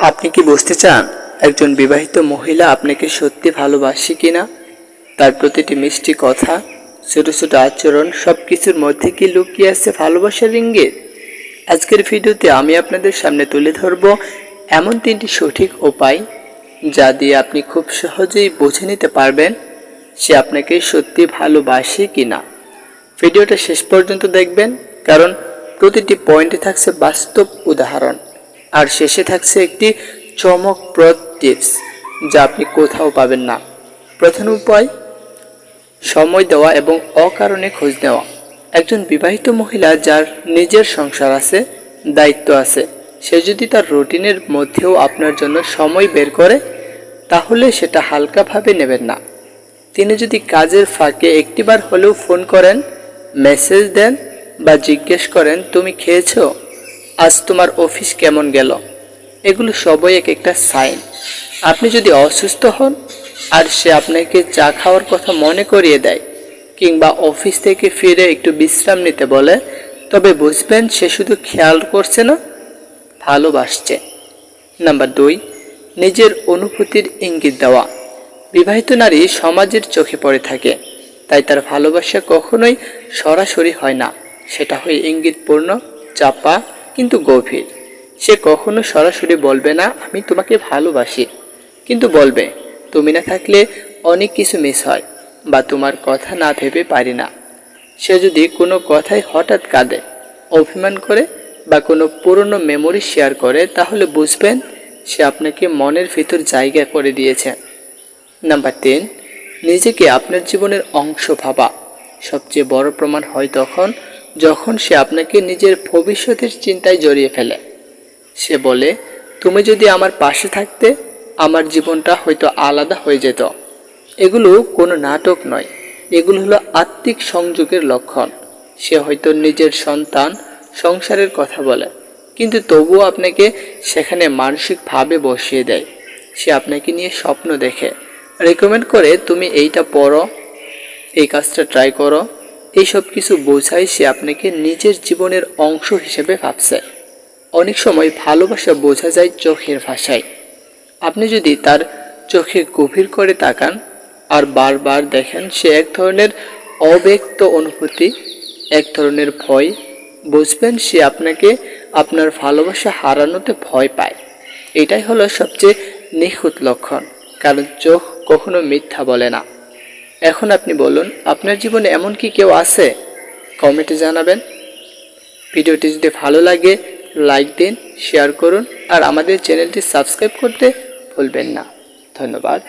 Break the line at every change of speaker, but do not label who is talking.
আপনি কি বুঝতে চান একজন বিবাহিত মহিলা আপনাকে সত্যি ভালোবাসে কিনা? তার প্রতিটি মিষ্টি কথা, ছোট ছোট আচরণ সবকিছুর মধ্যে কি লুকিয়ে আছে ভালোবাসার ইঙ্গিত? আজকের ভিডিওতে আমি আপনাদের সামনে তুলে ধরব এমন তিনটি সঠিক উপায় যা দিয়ে আপনি খুব সহজেই বুঝে নিতে পারবেন সে আপনাকে সত্যি ভালোবাসে কিনা। ভিডিওটা শেষ পর্যন্ত দেখবেন, কারণ প্রতিটি পয়েন্টে থাকছে বাস্তব উদাহরণ আর শেষে থাকছে একটি চমকপ্রদ টিপস যা আপনি কোথাও পাবেন না। প্রথম উপায়, সময় দেওয়া এবং অকারণে খোঁজ নেওয়া। একজন বিবাহিত মহিলা যার নিজের সংসার আছে, দায়িত্ব আছে, সে যদি তার রুটিনের মধ্যেও আপনার জন্য সময় বের করে তাহলে সেটা হালকাভাবে নেবেন না। তিনি যদি কাজের ফাঁকে একটিবার হলেও ফোন করেন, মেসেজ দেন বা জিজ্ঞেস করেন তুমি খেয়েছো, আজ তোমার অফিস কেমন গেল, এগুলো সবই এক একটা সাইন। আপনি যদি অসুস্থ হন আর সে আপনাকে চা খাওয়ার কথা মনে করিয়ে দেয় কিংবা অফিস থেকে ফিরে একটু বিশ্রাম নিতে বলে, তবে বুঝবেন সে শুধু খেয়াল করছে না, ভালোবাসছে। নাম্বার 2, নিজের অনুভূতির ইঙ্গিত দেওয়া। বিবাহিত নারী সমাজের চোখে পড়ে থাকে, তাই তার ভালোবাসা কখনোই সরাসরি হয় না, সেটা হয় ইঙ্গিতপূর্ণ, চাপা কিন্তু গভীর। সে কখনো সরাসরি বলবে না আমি তোমাকে ভালোবাসি, কিন্তু বলবে তুমি না থাকলে অনেক কিছু মিস হয় বা তোমার কথা না ভেবে পারি না। সে যদি কোনো কথায় হঠাৎ কাঁদে, অভিমান করে বা কোনো পুরনো মেমোরি শেয়ার করে তাহলে বুঝবেন সে আপনাকে মনের ভিতর জায়গা করে দিয়েছে। নাম্বার 3, নিজেকে আপনার জীবনের অংশ ভাবা। সবচেয়ে বড় প্রমাণ হয় যখন সে আপনাকে নিজের ভবিষ্যতের চিন্তায় জড়িয়ে ফেলে। সে বলে তুমি যদি আমার পাশে থাকতে আমার জীবনটা হয়তো আলাদা হয়ে যেত। এগুলো কোনো নাটক নয়, এগুলো হলো আত্মিক সংযোগের লক্ষণ। সে হয়তো নিজের সন্তান, সংসারের কথা বলে, কিন্তু তবুও আপনাকে সেখানে মানসিকভাবে বসিয়ে দেয়। সে আপনাকে নিয়ে স্বপ্ন দেখে, রেকমেন্ড করে তুমি এইটা পড়ো, এই কাজটা ট্রাই করো। এইসব কিছু বোঝায় সে আপনাকে নিজের জীবনের অংশ হিসেবে ভাবছে। অনেক সময় ভালোবাসা বোঝা যায় চোখের ভাষায়। আপনি যদি তার চোখে গভীর করে তাকান আর বারবার দেখেন সে এক ধরনের অব্যক্ত অনুভূতি, এক ধরনের ভয়, বুঝবেন সে আপনাকে আপনার ভালোবাসা হারানোতে ভয় পায়। এটাই হলো সবচেয়ে নিখুঁত লক্ষণ, কারণ চোখ কখনো মিথ্যা বলে না। এখন আপনি বলুন, আপনার জীবনে এমন কি কেউ আছে? কমেন্টে জানাবেন। ভিডিওটি যদি ভালো লাগে লাইক দিন, শেয়ার করুন আর আমাদের চ্যানেলটি সাবস্ক্রাইব করতে ভুলবেন না। ধন্যবাদ।